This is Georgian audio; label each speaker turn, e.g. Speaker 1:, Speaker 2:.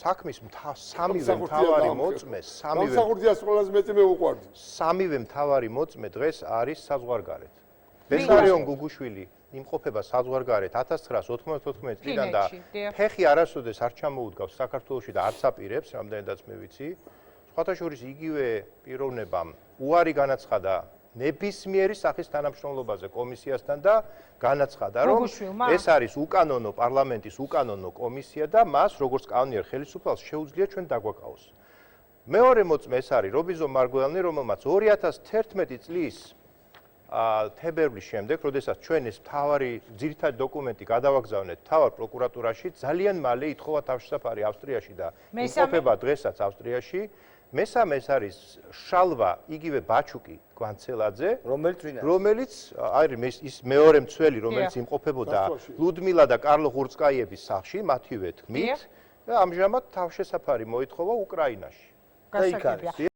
Speaker 1: საქმის სამივე მთავარი მოწმე, სამივე მთავარი მოწმე დღეს არის საზღვარგარეთ. ბესარიონ გუგუშვილი იმყოფება საზღვარგარეთ 1994 წლიდან და ფეხი არასოდეს არ ჩამოუდგავს საქართველოში და არც აპირებს, რამდენადაც მე ვიცი. სხვათა შორის იგივე პიროვნებამ უარი განაცხადა ნებისმიერი სახის თანამშრომლობაზე კომისიასთან და განაცხადა, რომ ეს არის უკანონო პარლამენტის უკანონო კომისია და მას, როგორც კანონიერ ხელისუფალს, შეუძლია ჩვენ დაგვაკავოს. მეორე მოწმე ეს არის რობიზო მარგველანი, რომელმაც 2011 წლის თებერვლის შემდეგ, როდესაც ჩვენ ეს მთავარი ძირითადი დოკუმენტი გადავაგზავნეთ მთავარ პროკურატურაში, ძალიან მალე ითხოვა თავშესაფარი ავსტრიაში და იმყოფება დღესაც ავსტრიაში. მესამე ეს არის შალვა იგივე ბაჩუკი გვანცელაძე, რომელიც არის ის მეორე მცველი, რომელიც იმყოფებოდა ლუდმილა და კარლო ღურცკაიების სახლში, მათივე თქმით, და ამჟამად თავშესაფარი მოითხოვა უკრაინაში.
Speaker 2: გასაგებია.